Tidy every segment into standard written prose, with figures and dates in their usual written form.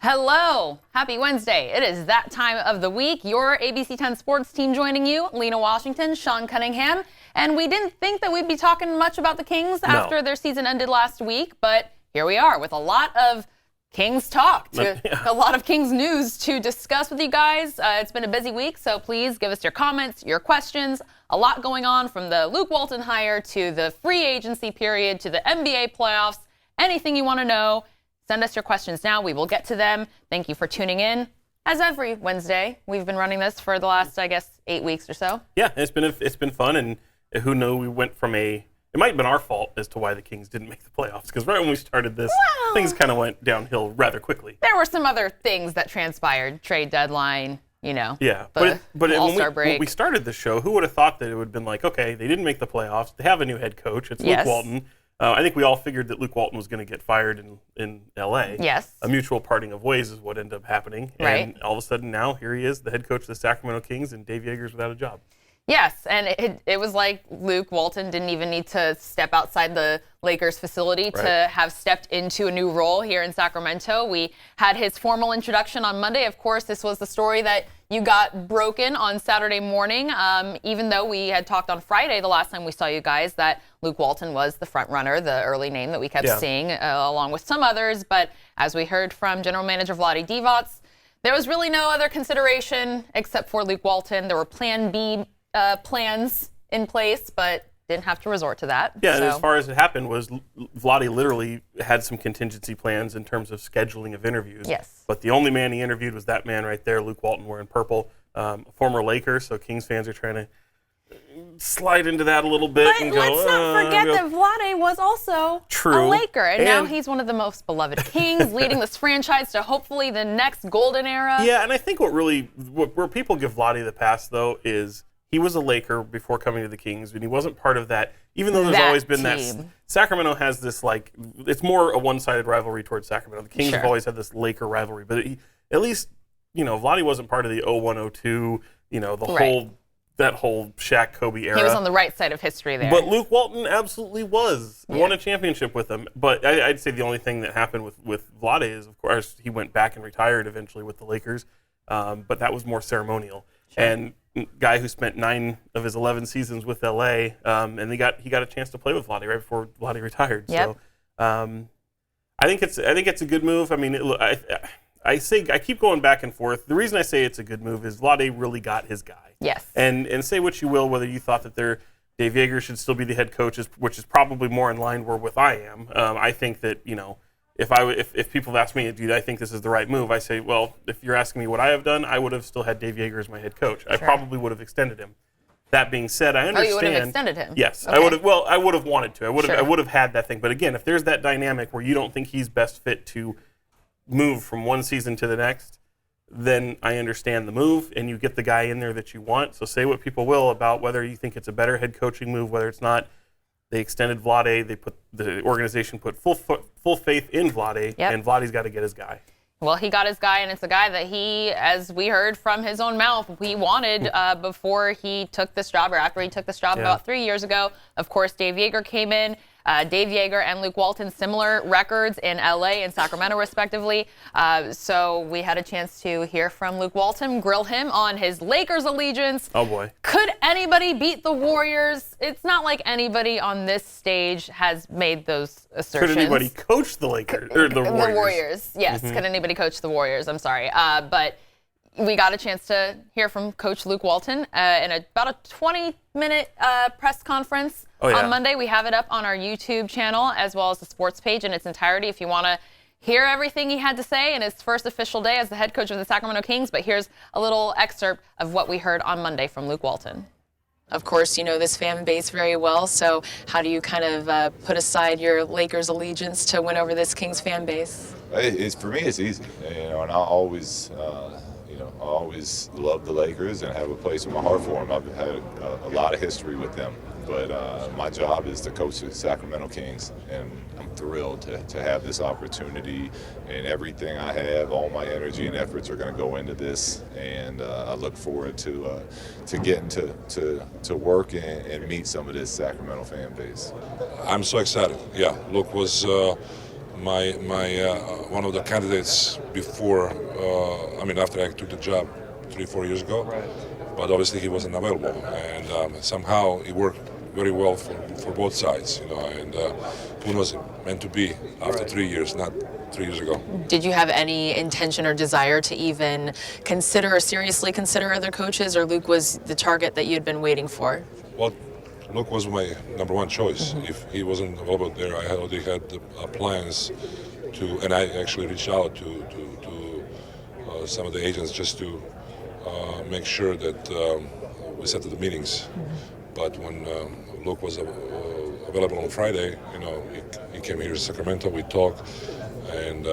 Hello. Happy Wednesday. It is that time of the week. Your ABC 10 sports team joining you, Lina Washington, Sean Cunningham. And we didn't think that we'd be talking much about the Kings after their season ended last week, but here we are with a lot of Kings talk, a lot of Kings news to discuss with you guys. It's been a busy week, so please give us your comments, your questions. A lot going on from the Luke Walton hire to the free agency period to the NBA playoffs. Anything you want to know, send us your questions now. We will get to them. Thank you for tuning in. As every Wednesday, we've been running this for the last, 8 weeks or so. Yeah, it's been fun, and who knew we went from it might have been our fault as to why the Kings didn't make the playoffs, because right when we started this, things kind of went downhill rather quickly. There were some other things that transpired, trade deadline, Yeah, but when we started the show, who would have thought that it would have been like, okay, they didn't make the playoffs, they have a new head coach, it's Luke Walton. I think we all figured that Luke Walton was going to get fired in L.A. Yes. A mutual parting of ways is what ended up happening. Right. And all of a sudden now, here he is, the head coach of the Sacramento Kings, and Dave Yeager's without a job. Yes, and it was like Luke Walton didn't even need to step outside the Lakers facility to have stepped into a new role here in Sacramento. We had his formal introduction on Monday. Of course, this was the story that you got broken on Saturday morning, even though we had talked on Friday, the last time we saw you guys, that Luke Walton was the front runner, the early name that we kept seeing, along with some others. But as we heard from General Manager Vlade Divac, there was really no other consideration except for Luke Walton. There were Plan B plans in place, but didn't have to resort to that. Yeah, and as far as it happened was Vlade literally had some contingency plans in terms of scheduling of interviews. Yes. But the only man he interviewed was that man right there, Luke Walton, wearing purple, a former Laker, so Kings fans are trying to slide into that a little bit. But and let's not forget that Vlade was also a Laker, and now he's one of the most beloved Kings, leading this franchise to hopefully the next golden era. Yeah, and I think where people give Vlade the pass, though, is he was a Laker before coming to the Kings, and he wasn't part of that, even though there's always been that. Sacramento has this, it's more a one-sided rivalry towards Sacramento. The Kings have always had this Laker rivalry, but at least, Vlade wasn't part of the 01-02, that whole Shaq Kobe era. He was on the right side of history there. But Luke Walton absolutely was. Won a championship with him. But I'd say the only thing that happened with Vlade is, of course, he went back and retired eventually with the Lakers, but that was more ceremonial. And guy who spent 9 of his 11 seasons with LA, and he got a chance to play with Vlade right before Vlade retired. Yep. So I think it's a good move. I mean, I keep going back and forth. The reason I say it's a good move is Vlade really got his guy. Yes. And say what you will, whether you thought that Dave Yeager should still be the head coach, which is probably more in line with I am. I think that if people have asked me, do I think this is the right move? I say, well, if you're asking me what I have done, I would have still had Dave Yeager as my head coach. I probably would have extended him. That being said, I understand. Oh, you would have extended him? Yes, okay. I would have. Well, I would have wanted to. I would have had that thing. But again, if there's that dynamic where you don't think he's best fit to move from one season to the next, then I understand the move, and you get the guy in there that you want. So say what people will about whether you think it's a better head coaching move, whether it's not. They extended Vlade. The organization put full faith in Vlade, and Vlade's got to get his guy. Well, he got his guy, and it's a guy that he, as we heard from his own mouth, he wanted before he took this job, or after he took this job about 3 years ago. Of course, Dave Yeager came in. Dave Yeager and Luke Walton, similar records in L.A. and Sacramento, respectively. So we had a chance to hear from Luke Walton, grill him on his Lakers allegiance. Oh, boy. Could anybody beat the Warriors? It's not like anybody on this stage has made those assertions. Could anybody coach the Lakers or the Warriors? The Warriors, yes. Could anybody coach the Warriors? I'm sorry. But we got a chance to hear from Coach Luke Walton in about a 20-minute press conference on Monday. We have it up on our YouTube channel as well as the sports page in its entirety if you want to hear everything he had to say in his first official day as the head coach of the Sacramento Kings. But here's a little excerpt of what we heard on Monday from Luke Walton. Of course, you know this fan base very well, so how do you kind of put aside your Lakers allegiance to win over this Kings fan base? For me, it's easy, and I always love the Lakers and have a place in my heart for them. I've had a lot of history with them, but my job is to coach the Sacramento Kings, and I'm thrilled to have this opportunity, and everything I have, all my energy and efforts are going to go into this, and I look forward to getting to work and meet some of this Sacramento fan base. I'm so excited. Yeah, Luke was my one of the candidates before. After I took the job 3-4 years ago. Right. But obviously he wasn't available, and somehow it worked very well for both sides. And Kuhn was meant to be after 3 years, not 3 years ago. Did you have any intention or desire to even consider or seriously consider other coaches, or Luke was the target that you had been waiting for? Well, Luke was my number one choice. Mm-hmm. If he wasn't available there, I already had plans to, and I actually reached out to some of the agents just to make sure that we set the meetings. Mm-hmm. But when Luke was available on Friday, he came here to Sacramento, we talked, and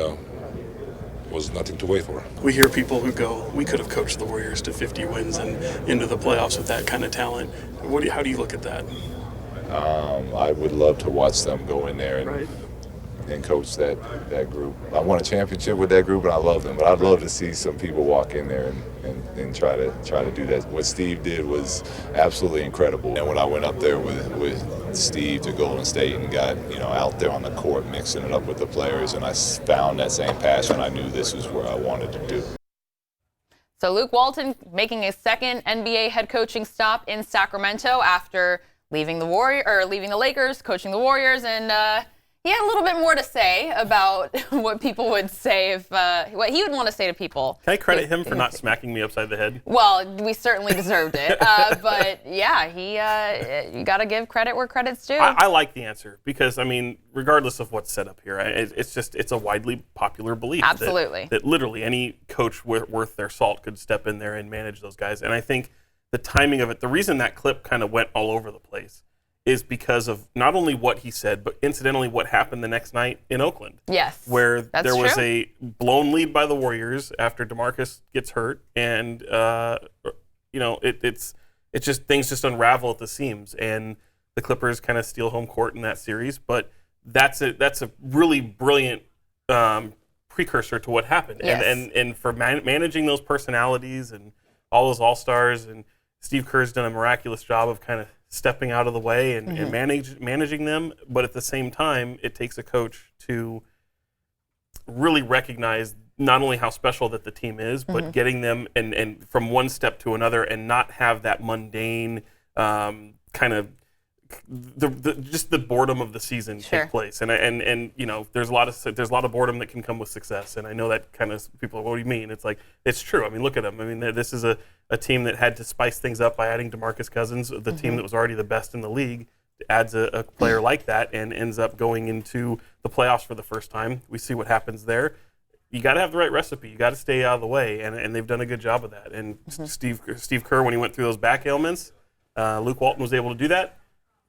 was nothing to wait for. We hear people who go, we could have coached the Warriors to 50 wins and into the playoffs with that kind of talent. How do you look at that? I would love to watch them go in there and coach that group. I won a championship with that group, and I love them. But I'd love to see some people walk in there and try to do that. What Steve did was absolutely incredible. And when I went up there with Steve to Golden State and got out there on the court mixing it up with the players, and I found that same passion, I knew this was where I wanted to do. So Luke Walton making a second NBA head coaching stop in Sacramento after leaving the Lakers, coaching the Warriors, and he had a little bit more to say about what people would say if what he would want to say to people. Can I credit him for not smacking me upside the head? Well, we certainly deserved it, but yeah, you got to give credit where credit's due. I like the answer because regardless of what's set up here, it's a widely popular belief. Absolutely. That literally any coach worth their salt could step in there and manage those guys, and I think the timing of it, the reason that clip kind of went all over the place, is because of not only what he said, but incidentally what happened the next night in Oakland. Yes, where there was true. A blown lead by the Warriors after DeMarcus gets hurt, and it's just things just unravel at the seams, and the Clippers kind of steal home court in that series. But that's a really brilliant precursor to what happened, yes. and for managing those personalities and all those all-stars, and Steve Kerr's done a miraculous job of kind of stepping out of the way and managing them, but at the same time, it takes a coach to really recognize not only how special that the team is, but getting them and from one step to another, and not have that mundane kind of just the boredom of the season take place. And there's a lot of boredom that can come with success. And I know that kind of people, what do you mean? It's like, it's true. Look at them. This is a team that had to spice things up by adding DeMarcus Cousins, the team that was already the best in the league, adds a player like that and ends up going into the playoffs for the first time. We see what happens there. You got to have the right recipe. You got to stay out of the way, and they've done a good job of that. And Steve Kerr, when he went through those back ailments, Luke Walton was able to do that.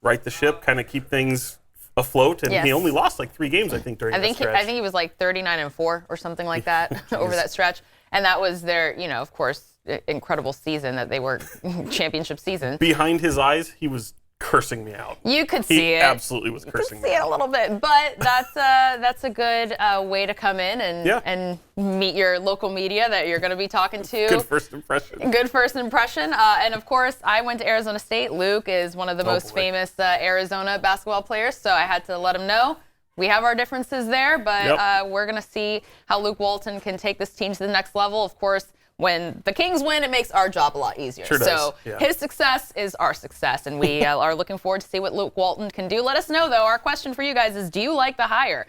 Right the ship, kind of keep things afloat, and he only lost like 3 games, I think, during that stretch. I think he was like 39-4 or something like that over that stretch, and that was their, of course, incredible season that they were championship season. Behind his eyes, he was cursing me out. You could see it. He absolutely was cursing me out. You could see it a little bit, but that's a good way to come in and meet your local media that you're going to be talking to. Good first impression. And of course, I went to Arizona State. Luke is one of the most famous Arizona basketball players, so I had to let him know. We have our differences there, but we're going to see how Luke Walton can take this team to the next level. Of course, when the Kings win, it makes our job a lot easier. Sure does. So his success is our success, and we are looking forward to see what Luke Walton can do. Let us know, though. Our question for you guys is, do you like the hire?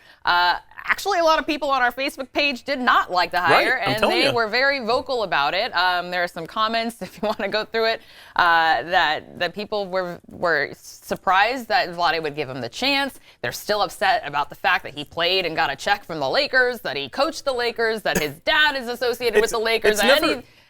Actually, a lot of people on our Facebook page did not like the hire, and they were very vocal about it. There are some comments, if you want to go through it, that people were surprised that Vlade would give him the chance. They're still upset about the fact that he played and got a check from the Lakers, that he coached the Lakers, that his dad is associated with the Lakers,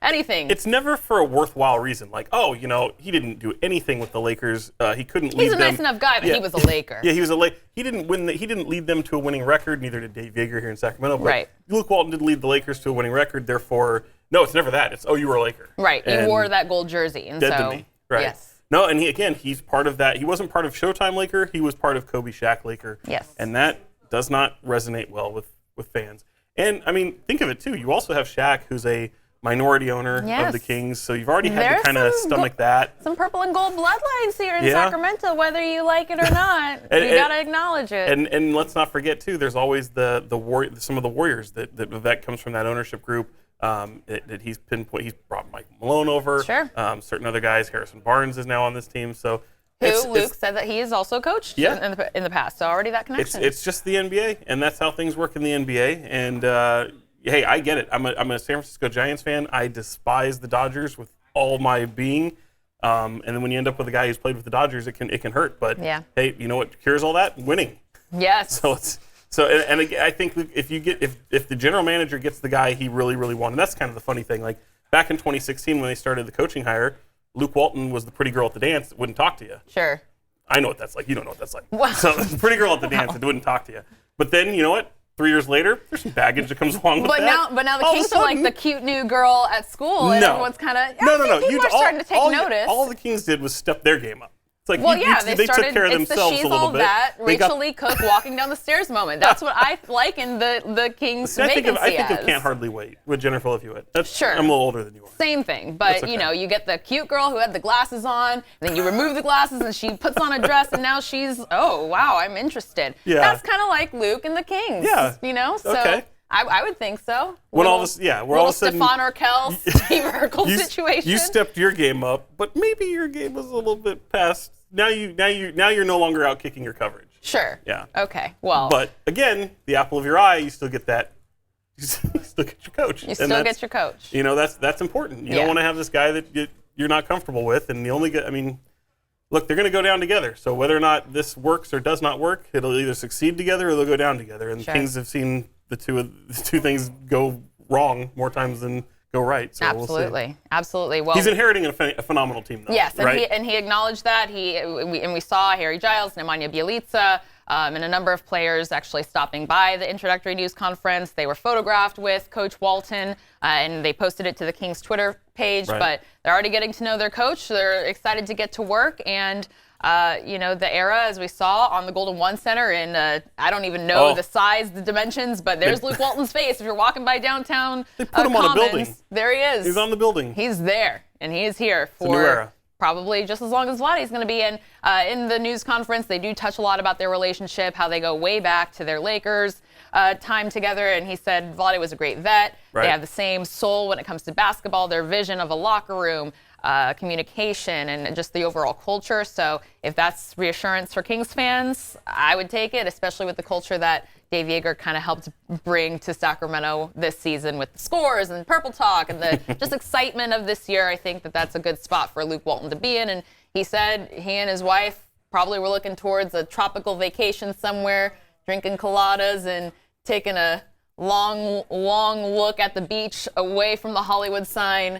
anything. It's never for a worthwhile reason. Like, he didn't do anything with the Lakers. He couldn't lead them. He's a nice enough guy, but he was a Laker. Yeah, he was a Laker. He didn't lead them to a winning record. Neither did Dave Yeager here in Sacramento. But Luke Walton did lead the Lakers to a winning record. Therefore, no, it's never that. It's you were a Laker. Right. He wore that gold jersey, and dead to me. Right. Yes. No, and he's part of that. He wasn't part of Showtime Laker. He was part of Kobe Shaq Laker. Yes. And that does not resonate well with fans. And think of it too. You also have Shaq, who's a minority owner of the Kings, so you've already had to kind of stomach that. Some purple and gold bloodlines here in Sacramento, whether you like it or not. You got to acknowledge it. And let's not forget, too, there's always some of the Warriors that comes from that ownership group. That he's brought Mike Malone over. Sure. Certain other guys. Harrison Barnes is now on this team. So Luke said that he has also coached in the past. So already that connection. It's just the NBA, and that's how things work in the NBA. And hey, I get it. I'm a San Francisco Giants fan. I despise the Dodgers with all my being. And then when you end up with a guy who's played with the Dodgers, it can hurt. But hey, you know what cures all that? Winning. Yes. And I think if the general manager gets the guy he really, really wanted, that's kind of the funny thing. Like back in 2016 when they started the coaching hire, Luke Walton was the pretty girl at the dance that wouldn't talk to you. Sure. I know what that's like. You don't know what that's like. Wow. So the pretty girl at the dance that wouldn't talk to you. But then, you know what? 3 years later, there's some baggage that comes along with that. But now the Kings are like the cute new girl at school, and everyone's kind of people are starting to take notice. All the Kings did was step their game up. It's like they took care of themselves a little bit. That Rachel Lee Cook walking down the stairs moment. That's what I liken the Kings vacancy I think of Can't Hardly Wait with Jennifer Love Hewitt. Sure. I'm a little older than you are. Same thing, but you get the cute girl who had the glasses on, and then you remove the glasses and she puts on a dress, and now she's I'm interested. Yeah. That's kind of like Luke and the Kings. Yeah. So. Okay. I would think so. When all of a sudden, Stephon Urkel, Steve Urkel situation. You stepped your game up, but maybe your game was a little bit past. Now you're no longer out kicking your coverage. Sure. Yeah. Okay. Well. But again, the apple of your eye, you still get that. You still get your coach. You still get your coach. That's important. You don't want to have this guy that you're not comfortable with, and look, they're going to go down together. So whether or not this works or does not work, it'll either succeed together or they'll go down together. And the Kings have seen the two things go wrong more times than go right. So absolutely, we'll see. Absolutely. Well, he's inheriting a phenomenal team, though. Yes, right? and he acknowledged that. We saw Harry Giles, Nemanja Bjelica, and a number of players actually stopping by the introductory news conference. They were photographed with Coach Walton, and they posted it to the Kings Twitter page. Right. But they're already getting to know their coach. They're excited to get to work, and the era, as we saw on the Golden One Center, and I don't even know the size, the dimensions, but there's Luke Walton's face. If you're walking by downtown, they put him on a building. There he is. He's on the building. He's there, and he is here for a new era. Probably just as long as Vladdy's going to be in. In the news conference, they do touch a lot about their relationship, how they go way back to their Lakers time together, and he said Vladdy was a great vet. Right. They have the same soul when it comes to basketball, their vision of a locker room, communication, and just the overall culture. So if that's reassurance for Kings fans, I would take it, especially with the culture that Dave Yeager kind of helped bring to Sacramento this season with the scores and Purple Talk and the just excitement of this year. I think that's a good spot for Luke Walton to be in. And he said he and his wife probably were looking towards a tropical vacation somewhere, drinking coladas and taking a long look at the beach away from the Hollywood sign.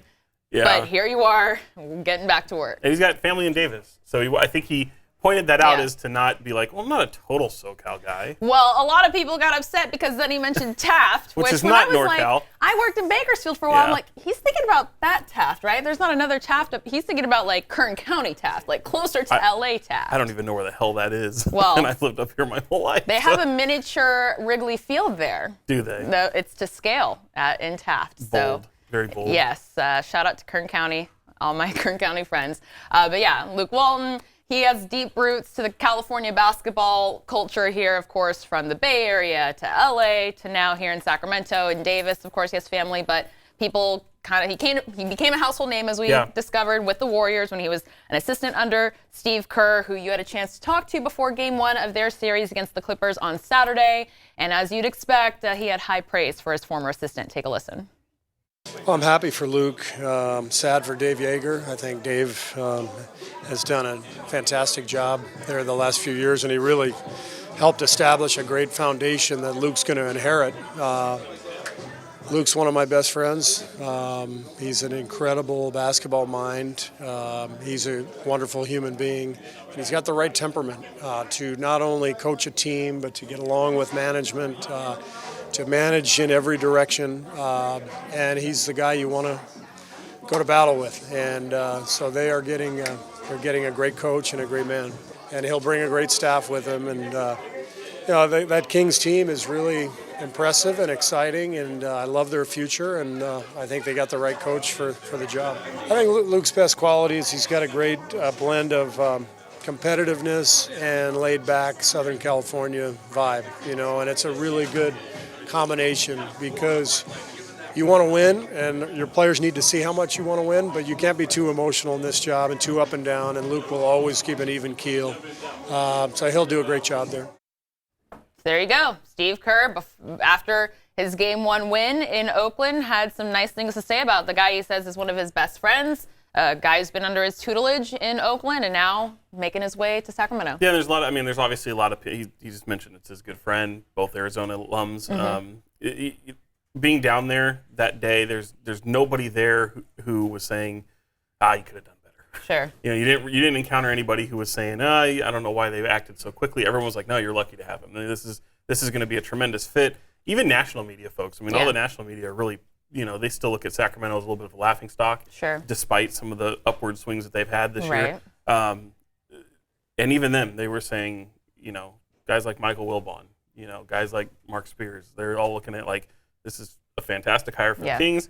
Yeah. But here you are, getting back to work. And he's got family in Davis. So I think he pointed that out as to not be like, well, I'm not a total SoCal guy. Well, a lot of people got upset because then he mentioned Taft, which is not NorCal. Like, I worked in Bakersfield for a while. I'm like, he's thinking about that Taft, right? There's not another Taft. He's thinking about like Kern County Taft, like closer to LA Taft. I don't even know where the hell that is. Well, and I've lived up here my whole life. They have a miniature Wrigley Field there. Do they? No, it's to scale in Taft. Bold. So, very bold. Yes. Shout out to Kern County, all my Kern County friends. But yeah, Luke Walton. He has deep roots to the California basketball culture here, of course, from the Bay Area to LA to now here in Sacramento and Davis. Of course, he has family, but people he became a household name, as we discovered, with the Warriors when he was an assistant under Steve Kerr, who you had a chance to talk to before Game 1 of their series against the Clippers on Saturday. And as you'd expect, he had high praise for his former assistant. Take a listen. Well, I'm happy for Luke. Sad for Dave Yeager. I think Dave has done a fantastic job there the last few years, and he really helped establish a great foundation that Luke's going to inherit. Luke's one of my best friends. He's an incredible basketball mind. He's a wonderful human being. And he's got the right temperament to not only coach a team, but to get along with management, to manage in every direction, and he's the guy you want to go to battle with. And so they're getting a great coach and a great man, and he'll bring a great staff with him. And that Kings team is really impressive and exciting, and I love their future, and I think they got the right coach for the job. I think Luke's best qualities, he's got a great blend of competitiveness and laid-back Southern California vibe, and it's a really good combination because you want to win, and your players need to see how much you want to win, but you can't be too emotional in this job and too up and down, and Luke will always keep an even keel. So he'll do a great job there. There you go. Steve Kerr, after his Game 1 win in Oakland, had some nice things to say about the guy he says is one of his best friends, a guy who's been under his tutelage in Oakland and now making his way to Sacramento. Yeah, there's obviously a lot of, he just mentioned it's his good friend, both Arizona alums. Being down there that day, there's nobody there who was saying, you could have done better. Sure. You didn't encounter anybody who was saying, I don't know why they acted so quickly. Everyone was like, no, you're lucky to have him. This is going to be a tremendous fit. Even national media folks. All the national media are really, they still look at Sacramento as a little bit of a laughingstock. Sure. Despite some of the upward swings that they've had this year. And even them, they were saying, guys like Michael Wilbon, guys like Mark Spears, they're all looking at this is a fantastic hire for the Kings.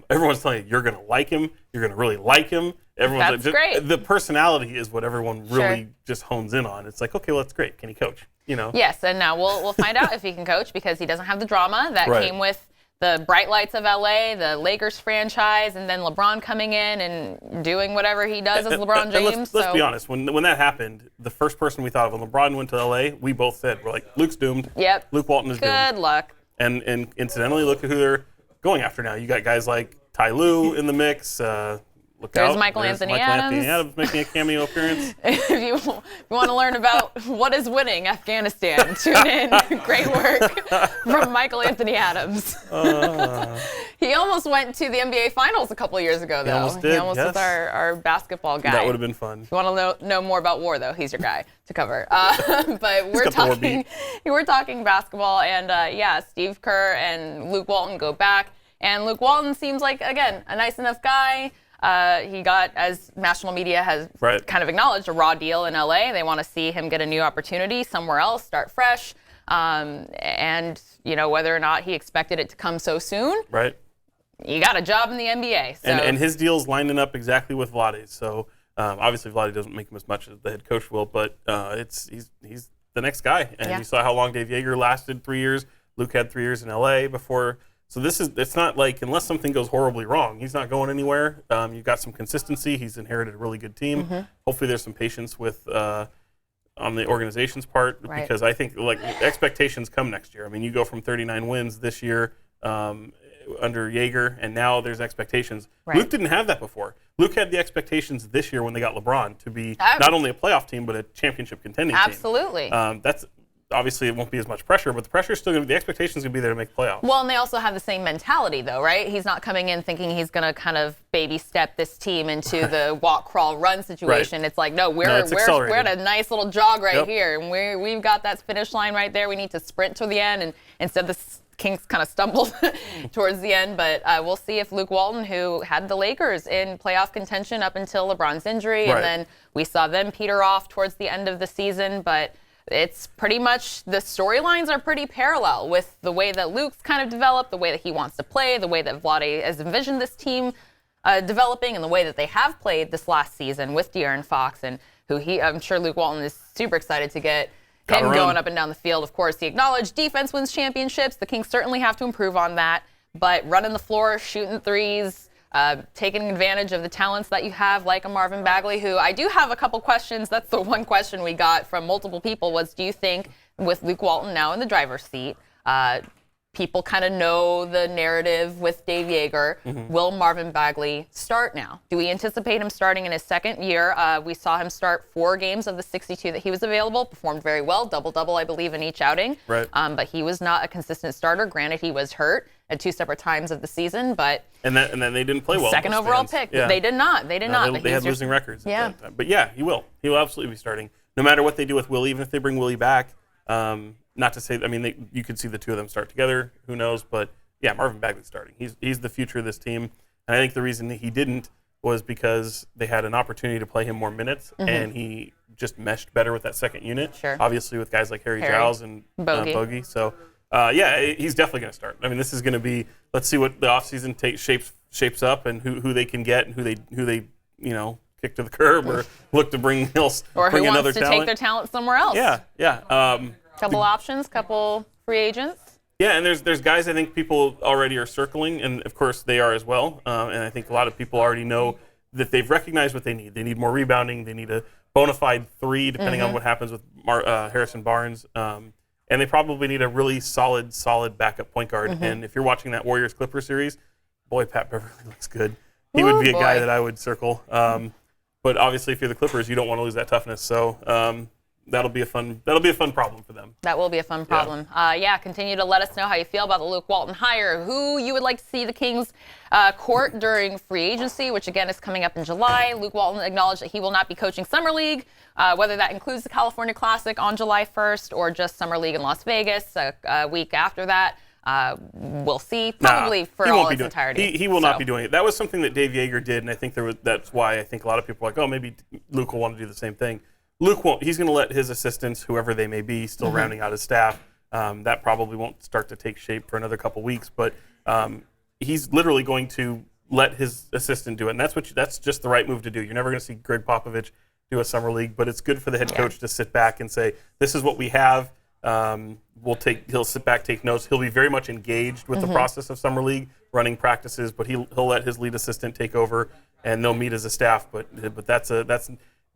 Everyone's telling you, you're going to like him. You're going to really like him. Everyone's great. The personality is what everyone really just hones in on. It's like, okay, well, that's great. Can he coach? Yes, and now we'll find out if he can coach because he doesn't have the drama that came with the bright lights of LA, the Lakers franchise, and then LeBron coming in and doing whatever he does as LeBron James. Let's be honest. When that happened, the first person we thought of when LeBron went to LA, we both said, we're like, Luke's doomed. Yep. Luke Walton is doomed. Good luck. And incidentally, look at who they're going after now. You got guys like Ty Lue in the mix. There's Michael Anthony Adams making a cameo appearance. If you want to learn about what is winning Afghanistan, tune in. Great work from Michael Anthony Adams. He almost went to the NBA Finals a couple of years ago, though. He almost was our basketball guy. That would have been fun. If you want to know more about war, though, he's your guy to cover. But we're talking basketball, and Steve Kerr and Luke Walton go back. And Luke Walton seems like, again, a nice enough guy. He got, as national media has kind of acknowledged, a raw deal in LA. They want to see him get a new opportunity somewhere else, start fresh. And, whether or not he expected it to come so soon. Right. You got a job in the NBA. So. And his deal's lining up exactly with Vlade's. So, obviously, Vlade doesn't make him as much as the head coach will, but he's the next guy. And you saw how long Dave Yeager lasted, 3 years. Luke had 3 years in LA before. So it's not like, unless something goes horribly wrong, he's not going anywhere. You've got some consistency. He's inherited a really good team. Hopefully there's some patience with on the organization's part because I think expectations come next year. You go from 39 wins this year under Yeager, and now there's expectations. Luke didn't have that before. Luke had the expectations this year when they got LeBron to be not only a playoff team, but a championship contending team. Absolutely. That's obviously it won't be as much pressure, but the pressure's still going to be, the expectation's going to be there to make playoffs. Well, and they also have the same mentality, though, right? He's not coming in thinking he's going to kind of baby step this team into the walk, crawl, run situation. It's like, no, we're at a nice little jog here, and we've got that finish line right there. We need to sprint to the end, and instead the Kings kind of stumbled towards the end. But we'll see if Luke Walton, who had the Lakers in playoff contention up until LeBron's injury, and then we saw them peter off towards the end of the season, but it's pretty much, the storylines are pretty parallel with the way that Luke's kind of developed, the way that he wants to play, the way that Vlade has envisioned this team developing, and the way that they have played this last season with De'Aaron Fox, and I'm sure Luke Walton is super excited to get him going up and down the field. Of course, he acknowledged defense wins championships. The Kings certainly have to improve on that, but running the floor, shooting threes, taking advantage of the talents that you have, like a Marvin Bagley, who I do have a couple questions. That's the one question we got from multiple people was, do you think with Luke Walton now in the driver's seat, people kind of know the narrative with Dave Yeager, will Marvin Bagley start now? Do we anticipate him starting in his second year? We saw him start 4 games of the 62 that he was available, performed very well, double-double, I believe, in each outing. But he was not a consistent starter. Granted, he was hurt at 2 separate times of the season, but and then they didn't play well. Second overall pick. They did not. They had losing records. At that time. But he will. He will absolutely be starting, no matter what they do with Willie. Even if they bring Willie back, not to say, you could see the two of them start together. Who knows? But Marvin Bagley's starting. He's the future of this team, and I think the reason he didn't was because they had an opportunity to play him more minutes, and he just meshed better with that second unit. Sure. Obviously, with guys like Harry Giles and Bogey. So. he's definitely going to start. I mean, this is going to be, let's see what the offseason shapes up and who they can get and who they kick to the curb or look to bring else or bring who another wants to talent. take their talent somewhere else. Couple options, couple free agents. Yeah, and there's guys I think people already are circling, and of course they are as well. And I think a lot of people already know that they've recognized what they need. They need more rebounding. They need a bona fide 3, depending on what happens with Harrison Barnes. And they probably need a really solid backup point guard. And if you're watching that Warriors-Clippers series, boy, Pat Beverly looks good. He would be a guy that I would circle. But obviously, if you're the Clippers, you don't want to lose that toughness. So that'll be a fun problem for them. That will be a fun problem. Continue to let us know how you feel about the Luke Walton hire, who you would like to see the Kings court during free agency, which again is coming up in July. Luke Walton acknowledged that he will not be coaching Summer League, whether that includes the California Classic on July 1st or just Summer League in Las Vegas a week after that. We'll see. Probably for all its entirety. He will not be doing it. That was something that Dave Yeager did, and I think that's why I think a lot of people are like, oh, maybe Luke will want to do the same thing. Luke won't. He's going to let his assistants, whoever they may be, still rounding out his staff. That probably won't start to take shape for another couple weeks, but he's literally going to let his assistant do it, and that's just the right move to do. You're never going to see Greg Popovich do a summer league, but it's good for the head coach to sit back and say, this is what we have. He'll sit back, take notes. He'll be very much engaged with the process of summer league, running practices, but he'll let his lead assistant take over, and they'll meet as a staff. But that's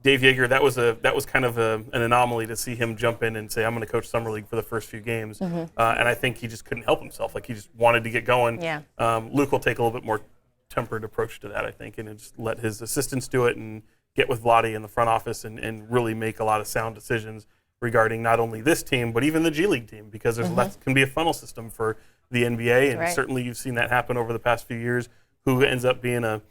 Dave Yeager. That was kind of an anomaly to see him jump in and say, I'm going to coach summer league for the first few games. And I think he just couldn't help himself. Like, he just wanted to get going. Luke will take a little bit more tempered approach to that, I think, and just let his assistants do it and get with Lottie in the front office and really make a lot of sound decisions regarding not only this team, but even the G League team, because that can be a funnel system for the NBA, and certainly you've seen that happen over the past few years, who ends up being a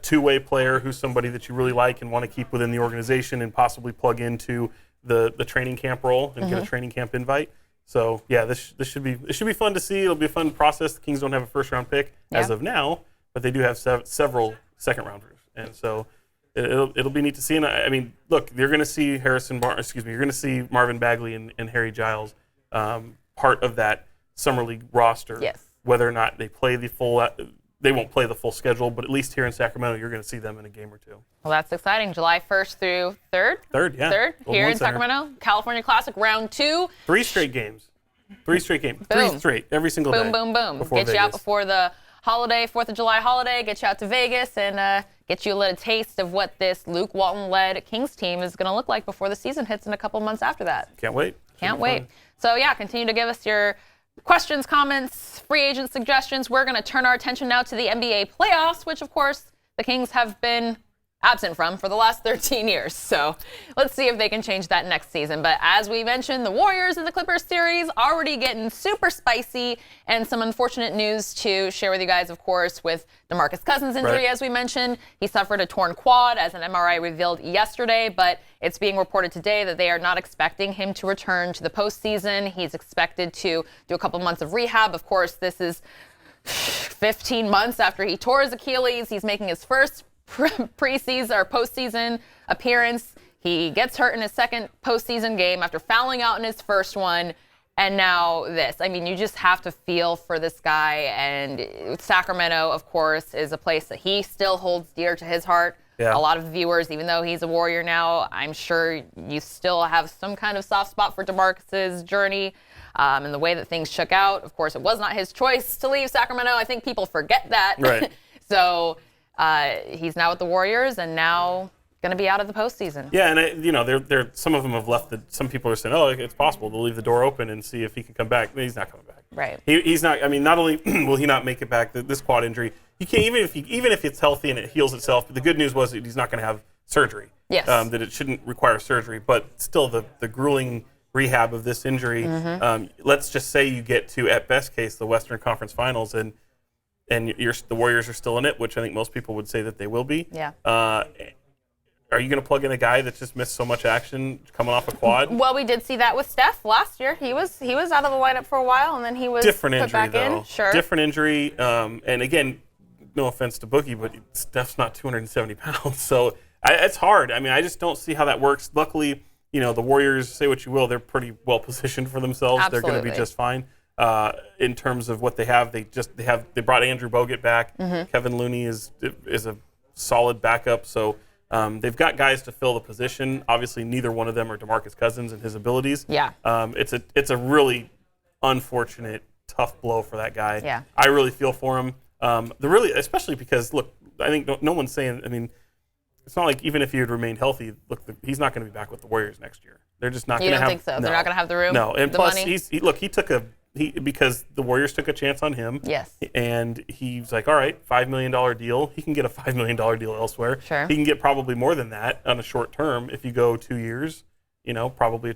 two-way player, who's somebody that you really like and want to keep within the organization and possibly plug into the training camp role and get a training camp invite. So, this should be fun to see. It'll be a fun process. The Kings don't have a first-round pick as of now, but they do have several second-rounders. And so it'll be neat to see. And I mean, look, you're going to see you're going to see Marvin Bagley and Harry Giles part of that summer league roster. Yes. Whether or not they play they won't play the full schedule, but at least here in Sacramento, you're going to see them in a game or two. Well, that's exciting. July 1st through 3rd? 3rd, yeah. 3rd, here in Sacramento. California Classic, round 2. 3 straight games. 3 straight games. Boom. 3 straight, every single day. Boom. Get you out before the holiday, 4th of July holiday, get you out to Vegas, and get you a little taste of what this Luke Walton-led Kings team is going to look like before the season hits in a couple months after that. Can't wait. Can't wait. So, continue to give us your questions, comments, free agent suggestions. We're going to turn our attention now to the NBA playoffs, which, of course, the Kings have been absent from for the last 13 years. So let's see if they can change that next season. But as we mentioned, the Warriors and the Clippers series already getting super spicy, and some unfortunate news to share with you guys, of course, with DeMarcus Cousins' injury, as we mentioned. He suffered a torn quad, as an MRI revealed yesterday, but it's being reported today that they are not expecting him to return to the postseason. He's expected to do a couple months of rehab. Of course, this is 15 months after he tore his Achilles. He's making his first preseason or postseason appearance. He gets hurt in his second postseason game after fouling out in his first one, and now this. I mean, you just have to feel for this guy, and Sacramento, of course, is a place that he still holds dear to his heart. A lot of viewers, even though he's a Warrior now, I'm sure you still have some kind of soft spot for DeMarcus's journey and the way that things shook out. Of course, it was not his choice to leave Sacramento. I think people forget that. Right. So he's now with the Warriors and now going to be out of the postseason. Yeah, and they're some of them have left. Some people are saying, "Oh, it's possible to leave the door open and see if he can come back." He's not coming back. Right. He's not. I mean, not only will he not make it back, this quad injury, you can't even if it's healthy and it heals itself. But the good news was that he's not going to have surgery. Yes. That it shouldn't require surgery, but still the grueling rehab of this injury. Let's just say you get to, at best case, the Western Conference Finals, and the Warriors are still in it, which I think most people would say that they will be. Yeah. Are you going to plug in a guy that just missed so much action coming off a quad? Well, we did see that with Steph last year. He was out of the lineup for a while, and then he was different put injury back though. in. Sure. Different injury, and again, no offense to Boogie, but Steph's not 270 pounds, so it's hard. I mean, I just don't see how that works. Luckily, the Warriors, say what you will, they're pretty well positioned for themselves. Absolutely. They're going to be just fine. in terms of what they have. They brought Andrew Bogut back. Kevin Looney is a solid backup. So they've got guys to fill the position. Obviously, neither one of them are DeMarcus Cousins and his abilities. Yeah. It's a really unfortunate, tough blow for that guy. Yeah. I really feel for him. Especially because, look, I think no one's saying, I mean, it's not like even if he had remained healthy, look, he's not going to be back with the Warriors next year. They're just not going to have. You don't think so? No. They're not going to have the room? No. And the plus, money? because the Warriors took a chance on him. Yes. And he's like, all right, $5 million deal. He can get a $5 million deal elsewhere. Sure. He can get probably more than that on a short term if you go 2 years, probably a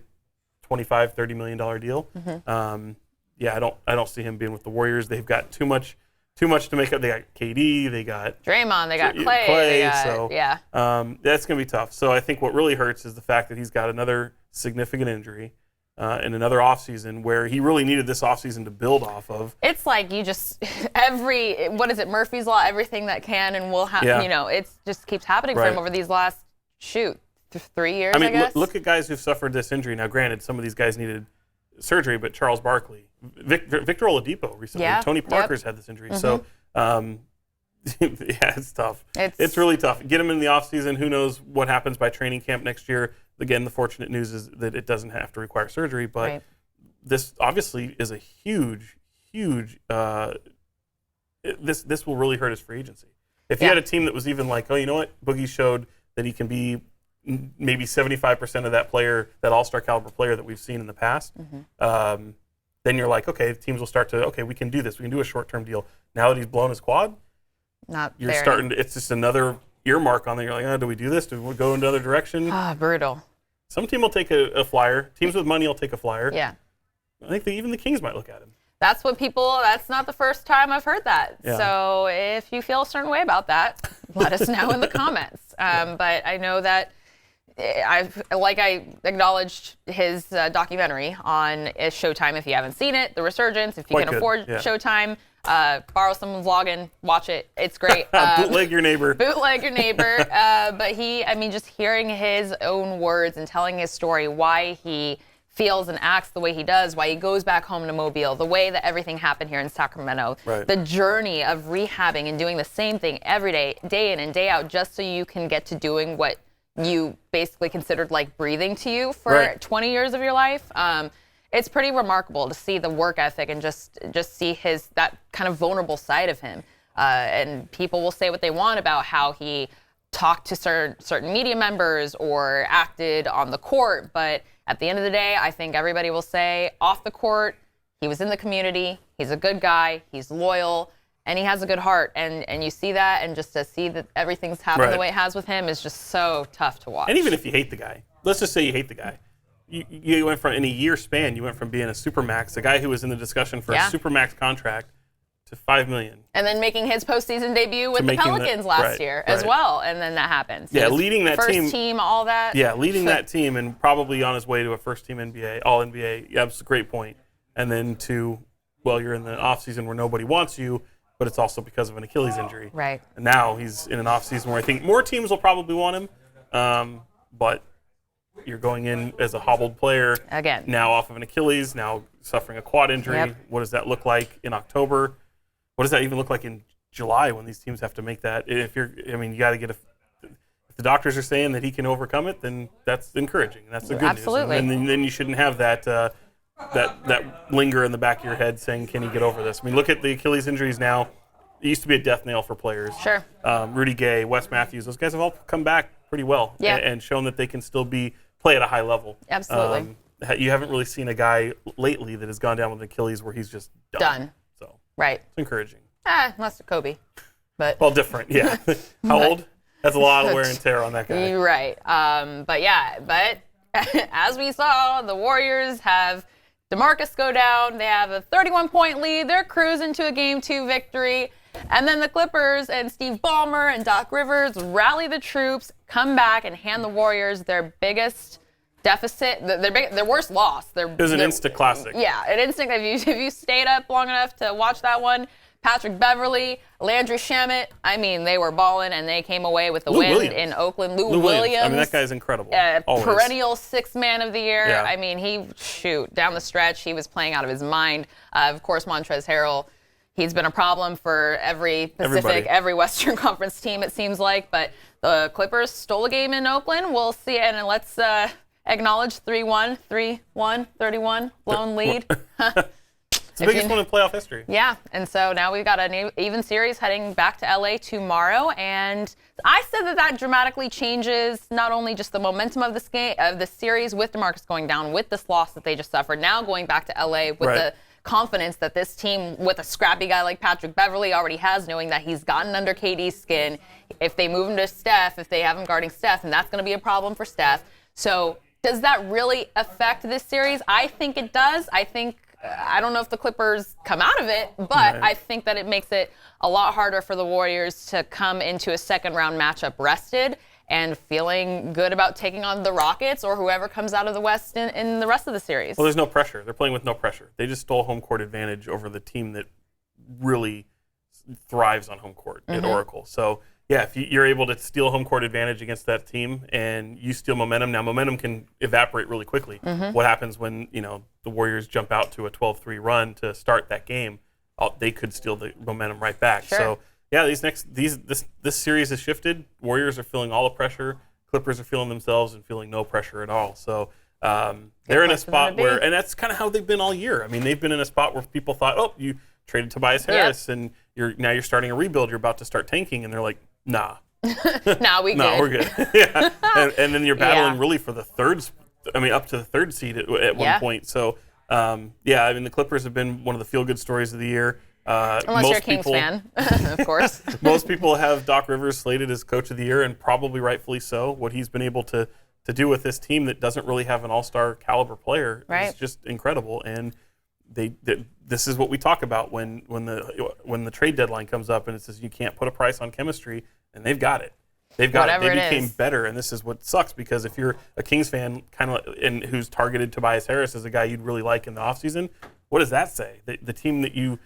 $25, $30 million deal. I don't see him being with the Warriors. They've got too much to make up. They got KD, they got Draymond, they got Clay. That's going to be tough. So I think what really hurts is the fact that he's got another significant injury in another offseason where he really needed this offseason to build off of. It's like you just Murphy's Law, everything that can and will happen. It just keeps happening for him over these last 3 years, I guess. Look at guys who've suffered this injury. Now, granted, some of these guys needed surgery, but Charles Barkley, Victor Oladipo recently, Tony Parker's had this injury. So, it's tough. It's really tough. Get him in the offseason. Who knows what happens by training camp next year. Again, the fortunate news is that it doesn't have to require surgery, but this obviously is a huge, this will really hurt his free agency. If you had a team that was even like, oh, you know what, Boogie showed that he can be maybe 75% of that player, that all-star caliber player that we've seen in the past, then you're like, okay, teams will start to, okay, we can do this. We can do a short-term deal. Now that he's blown his quad, it's just another earmark on there. You're like, oh, do we do this? Do we go in another direction? Brutal. Some team will take a flyer. Teams with money will take a flyer. Yeah. I think even the Kings might look at him. That's not the first time I've heard that. Yeah. So if you feel a certain way about that, let us know in the comments. But I know that I acknowledged his documentary on Showtime. If you haven't seen it, The Resurgence, if you can afford Showtime, borrow some vlogging, watch it. It's great. Bootleg your neighbor. But just hearing his own words and telling his story, why he feels and acts the way he does, why he goes back home to Mobile, the way that everything happened here in Sacramento, the journey of rehabbing and doing the same thing every day, day in and day out, just so you can get to doing what you basically considered like breathing to you for 20 years of your life. It's pretty remarkable to see the work ethic and just see that kind of vulnerable side of him. And people will say what they want about how he talked to certain media members or acted on the court, but at the end of the day, I think everybody will say off the court, he was in the community, he's a good guy, he's loyal, and he has a good heart. And you see that, and just to see that everything's happened the way it has with him is just so tough to watch. And even if you hate the guy, let's just say you hate the guy. You went from, in a year span, you went from being a supermax, a guy who was in the discussion for a supermax contract, to $5 million. And then making his postseason debut with the Pelicans last year as well. And then that happens. Yeah, leading that first team, all that. Yeah, leading that team and probably on his way to a first-team NBA, All-NBA. Yeah, that's a great point. And then you're in the offseason where nobody wants you, but it's also because of an Achilles injury. Right. And now he's in an offseason where I think more teams will probably want him, but you're going in as a hobbled player. Again. Now off of an Achilles, now suffering a quad injury. Yep. What does that look like in October? What does that even look like in July when these teams have to make that? You got to get if the doctors are saying that he can overcome it, then that's encouraging. That's the good Absolutely. news. And then you shouldn't have that linger in the back of your head saying, can he get over this? I mean, look at the Achilles injuries now. It used to be a death nail for players. Sure. Rudy Gay, Wes Matthews, those guys have all come back pretty well and shown that they can still play at a high level. Absolutely. You haven't really seen a guy lately that has gone down with an Achilles where he's just done. So right. It's encouraging. Unless Kobe. But different, yeah. How old? That's a lot of wear and tear on that guy. You're right. But as we saw, the Warriors have DeMarcus go down. They have a 31-point lead. They're cruising to a Game 2 victory. And then the Clippers and Steve Ballmer and Doc Rivers rally the troops, come back and hand the Warriors their biggest deficit, their worst loss. It was an instant classic. Yeah, an instant. If you stayed up long enough to watch that one, Patrick Beverley, Landry Shamet. I mean, they were balling, and they came away with the win in Oakland. Lou Williams. I mean, that guy's incredible. Perennial sixth man of the year. Yeah. I mean, down the stretch, he was playing out of his mind. Of course, Montrezl Harrell, he's been a problem for every Pacific, every Western Conference team, it seems like. But the Clippers stole a game in Oakland. We'll see. And let's acknowledge 3-1, 31, blown lead. It's the biggest one in playoff history. Yeah, and so now we've got an even series heading back to LA tomorrow, and I said that dramatically changes not only just the momentum of this game, of the series with DeMarcus going down, with this loss that they just suffered, now going back to LA with the confidence that this team, with a scrappy guy like Patrick Beverley, already has, knowing that he's gotten under KD's skin. If they move him to Steph, if they have him guarding Steph, and that's going to be a problem for Steph. So does that really affect this series? I think it does. I don't know if the Clippers come out of it, but I think that it makes it a lot harder for the Warriors to come into a second-round matchup rested and feeling good about taking on the Rockets or whoever comes out of the West in the rest of the series. Well, there's no pressure. They're playing with no pressure. They just stole home court advantage over the team that really thrives on home court at Oracle. So, yeah, if you're able to steal home court advantage against that team and you steal momentum, now momentum can evaporate really quickly. What happens when, the Warriors jump out to a 12-3 run to start that game? They could steal the momentum right back. Sure. So, yeah, this series has shifted. Warriors are feeling all the pressure. Clippers are feeling themselves and feeling no pressure at all. So they're in a spot where, and that's kind of how they've been all year. I mean, they've been in a spot where people thought, oh, you traded Tobias Harris and you're starting a rebuild. You're about to start tanking, and they're like, nah. We're good. Yeah, and then you're battling really for the third. I mean, up to the third seed at one point. So, I mean, the Clippers have been one of the feel-good stories of the year. Unless you're a Kings fan, of course. Most people have Doc Rivers slated as Coach of the Year, and probably rightfully so. What he's been able to do with this team that doesn't really have an all-star caliber player is just incredible. And this is what we talk about when the trade deadline comes up and it says you can't put a price on chemistry, and they've got it. They became better, and this is what sucks, because if you're a Kings fan and who's targeted Tobias Harris as a guy you'd really like in the offseason, what does that say? The team that you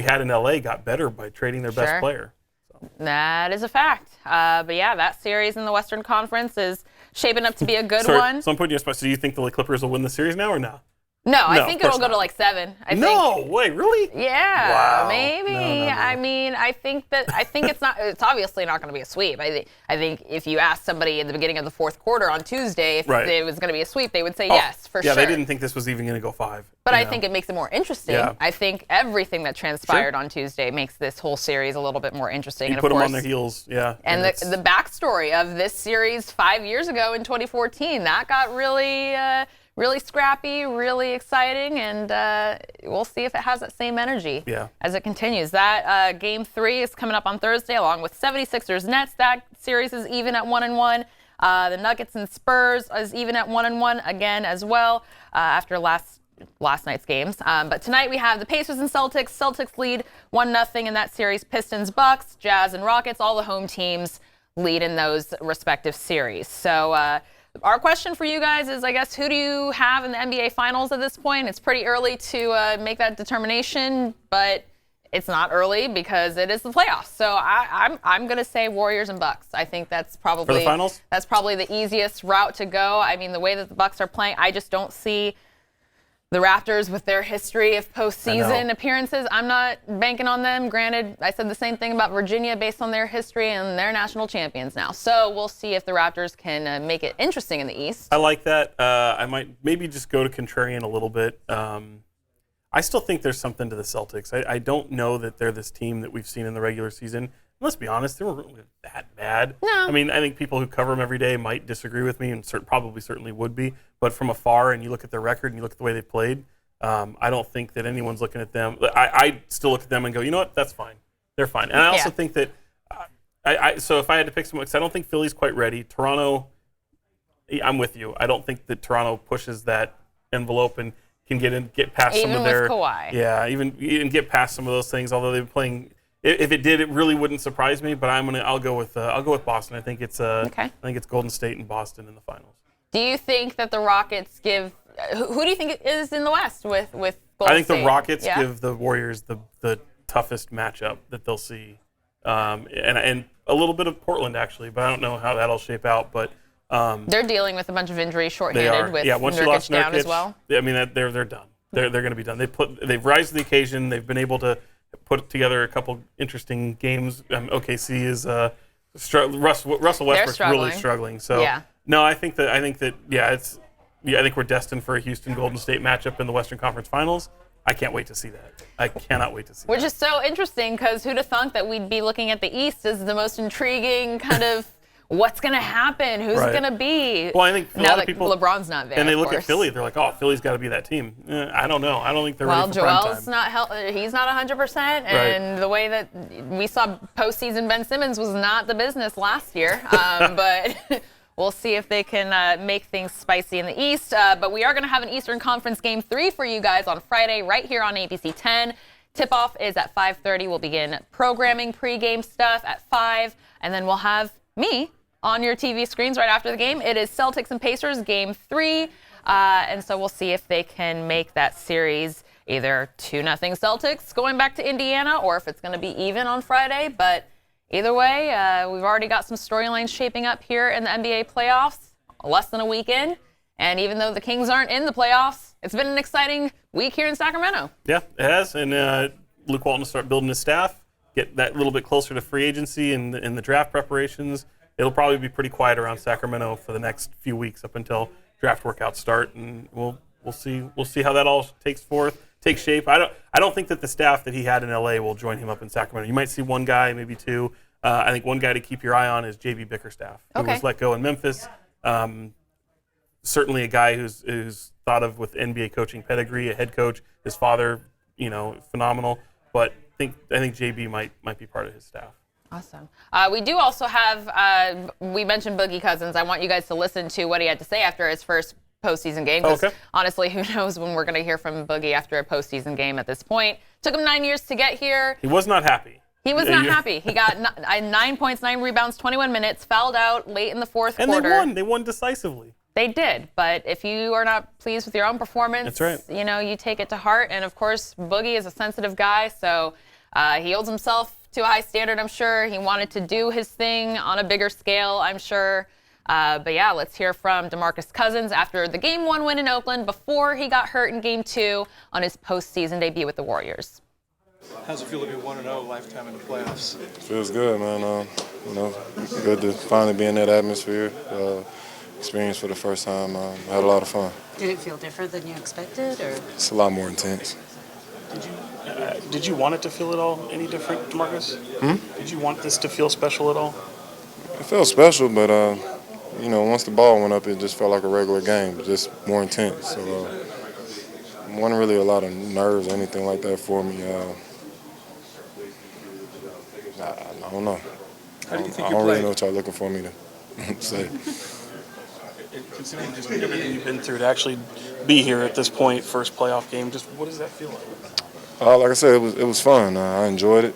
had in LA got better by trading their best player. So. That is a fact. But yeah, that series in the Western Conference is shaping up to be a good one. So I'm putting you in a spot. So do you think the Clippers will win the series now or no? No, I think it'll go to like 7. No way, really? Yeah, wow. Maybe. No. I mean, I think it's not. It's obviously not going to be a sweep. I think if you asked somebody at the beginning of the fourth quarter on Tuesday if it was going to be a sweep, they would say yes, for sure. Yeah, they didn't think this was even going to go 5. But I think it makes it more interesting. Yeah. I think everything that transpired on Tuesday makes this whole series a little bit more interesting. You put them on their heels, yeah. And the backstory of this series 5 years ago in 2014, that got really scrappy, really exciting, and we'll see if it has that same energy as it continues. That Game 3 is coming up on Thursday, along with 76ers Nets. That series is even at 1-1. The Nuggets and Spurs is even at 1-1 again as well after last night's games. But tonight we have the Pacers and Celtics. Celtics lead 1-0 in that series. Pistons, Bucks, Jazz, and Rockets, all the home teams lead in those respective series. So our question for you guys is, I guess, who do you have in the NBA Finals at this point? It's pretty early to make that determination, but it's not early because it is the playoffs. So I'm going to say Warriors and Bucks. I think that's probably for the finals? That's probably the easiest route to go. I mean, the way that the Bucks are playing, I just don't see the Raptors with their history of postseason appearances. I'm not banking on them. Granted, I said the same thing about Virginia based on their history, and they're national champions now. So we'll see if the Raptors can make it interesting in the East. I like that. I might maybe just go to contrarian a little bit. I still think there's something to the Celtics. I don't know that they're this team that we've seen in the regular season. Let's be honest, they weren't really that bad. No. I mean, I think people who cover them every day might disagree with me, and certainly would be. But from afar, and you look at their record, and you look at the way they played, I don't think that anyone's looking at them. I still look at them and go, you know what, that's fine. They're fine. And I also think that, so if I had to pick someone, because I don't think Philly's quite ready. Toronto, I'm with you. I don't think that Toronto pushes that envelope and can get past some of their. Even with Kawhi. Yeah, even get past some of those things, although they've been playing. If it did, it really wouldn't surprise me. But I'll go with Boston. I think it's Golden State and Boston in the finals. Do you think that the Rockets give? Who do you think is in the West with Golden State? I think the Rockets give the Warriors the toughest matchup that they'll see, and a little bit of Portland actually, but I don't know how that'll shape out. But they're dealing with a bunch of injuries, shorthanded with once you lost Nurkic down Nurkic, as well. I mean, they're done. They're going to be done. They've risen to the occasion. They've been able to put together a couple interesting games. OKC is Russell Westbrook's really struggling. So no, I think that I think we're destined for a Houston Golden State matchup in the Western Conference Finals. I can't wait to see that. I cannot wait to see that. Which is so interesting because who'd have thunk that we'd be looking at the East as the most intriguing kind of what's going to happen, who's it going to be. Well, I think a lot of people, LeBron's not there, and they look at Philly, they're like, oh, Philly's got to be that team. I don't know. I don't think they're ready for prime time. He's not 100%, and the way that we saw postseason Ben Simmons was not the business last year. But we'll see if they can make things spicy in the East. But we are going to have an Eastern Conference Game 3 for you guys on Friday right here on ABC 10. Tip-off is at 5:30. We'll begin programming pregame stuff at 5, and then we'll have me on your TV screens right after the game. It is Celtics and Pacers Game 3, and so we'll see if they can make that series either 2-0 Celtics going back to Indiana, or if it's going to be even on Friday. But either way, we've already got some storylines shaping up here in the NBA playoffs, less than a week in. And even though the Kings aren't in the playoffs, it's been an exciting week here in Sacramento. Yeah, it has. And Luke Walton to start building his staff, get that little bit closer to free agency and the draft preparations. It'll probably be pretty quiet around Sacramento for the next few weeks up until draft workouts start, and we'll see how that all takes shape. I don't think that the staff that he had in LA will join him up in Sacramento. You might see one guy, maybe two. I think one guy to keep your eye on is JB Bickerstaff, who was let go in Memphis. Certainly a guy who's thought of with NBA coaching pedigree, a head coach. His father, phenomenal. But I think JB might be part of his staff. Awesome. We do also have, we mentioned Boogie Cousins. I want you guys to listen to what he had to say after his first postseason game. Honestly, who knows when we're going to hear from Boogie after a postseason game at this point. Took him 9 years to get here. He was not happy. He was not happy. He got 9 points, 9 rebounds, 21 minutes, fouled out late in the fourth quarter. And they won decisively. They did, but if you are not pleased with your own performance, that's right. You take it to heart. And of course, Boogie is a sensitive guy, so he holds himself to a high standard, I'm sure. He wanted to do his thing on a bigger scale, I'm sure. But yeah, let's hear from DeMarcus Cousins after the Game 1 win in Oakland before he got hurt in Game 2 on his postseason debut with the Warriors. How's it feel to be 1-0 lifetime in the playoffs? Feels good, man. Good to finally be in that atmosphere. Experience for the first time. Had a lot of fun. Did it feel different than you expected, or? It's a lot more intense. Did you want it to feel at all any different, DeMarcus? Did you want this to feel special at all? It felt special, but once the ball went up, it just felt like a regular game, just more intense. So wasn't really a lot of nerves or anything like that for me. I don't know. How do you think I don't really know what y'all looking for me to say. Considering just everything you've been through to actually be here at this point, first playoff game, just what does that feel like? Like I said, it was fun. I enjoyed it.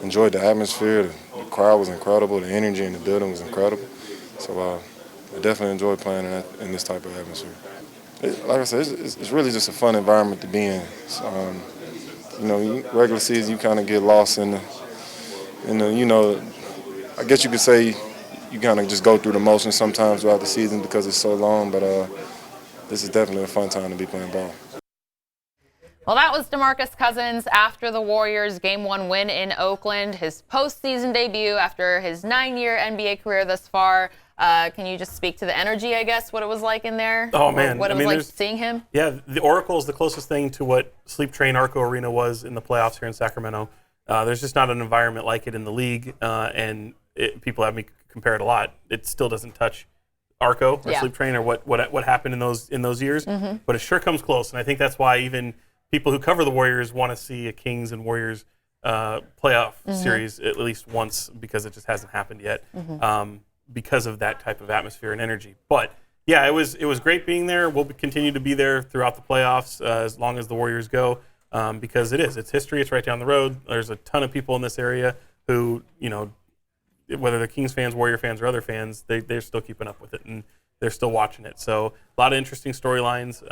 Enjoyed the atmosphere. The crowd was incredible. The energy in the building was incredible. So I definitely enjoyed playing in this type of atmosphere. Like I said, it's really just a fun environment to be in. Regular season, you kind of get lost in the, I guess you could say you kind of just go through the motions sometimes throughout the season because it's so long, but this is definitely a fun time to be playing ball. Well, that was DeMarcus Cousins after the Warriors' Game 1 win in Oakland, his postseason debut after his 9-year NBA career thus far. Can you just speak to the energy, I guess, what it was like in there? Oh, man. What it was like seeing him? Yeah, the Oracle is the closest thing to what Sleep Train Arco Arena was in the playoffs here in Sacramento. There's just not an environment like it in the league, and people have me compare it a lot. It still doesn't touch Arco or Sleep Train or what happened in those years, but it sure comes close. And I think that's why even people who cover the Warriors want to see a Kings and Warriors playoff series at least once, because it just hasn't happened yet, because of that type of atmosphere and energy. But yeah, it was great being there. We'll continue to be there throughout the playoffs as long as the Warriors go, because it's history. It's right down the road. There's a ton of people in this area who, whether they're Kings fans, Warrior fans, or other fans, they're still keeping up with it and they're still watching it. So a lot of interesting storylines.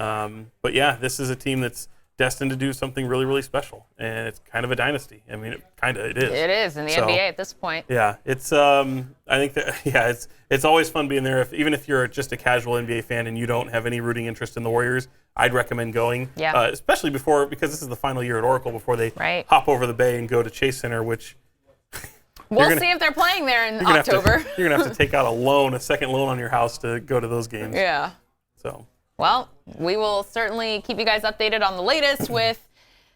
But yeah, this is a team that's destined to do something really, really special, and it's kind of a dynasty. I mean, it is. It is in the NBA at this point. Yeah, it's. I think that it's always fun being there. Even if you're just a casual NBA fan and you don't have any rooting interest in the Warriors, I'd recommend going. Yeah. Especially because this is the final year at Oracle before they hop over the bay and go to Chase Center, which. We'll see if they're playing there in October. You're gonna have to take out a second loan on your house to go to those games. Yeah. So. Well, we will certainly keep you guys updated on the latest with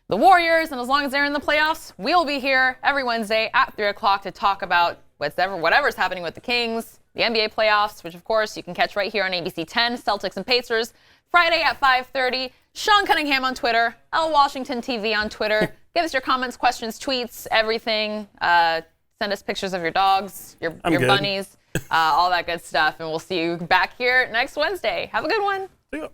the Warriors, and as long as they're in the playoffs, we'll be here every Wednesday at 3 o'clock to talk about whatever's happening with the Kings, the NBA playoffs, which of course you can catch right here on ABC 10, Celtics and Pacers, Friday at 5:30. Sean Cunningham on Twitter, L Washington TV on Twitter. Give us your comments, questions, tweets, everything. Send us pictures of your dogs, your bunnies, all that good stuff, and we'll see you back here next Wednesday. Have a good one. See ya.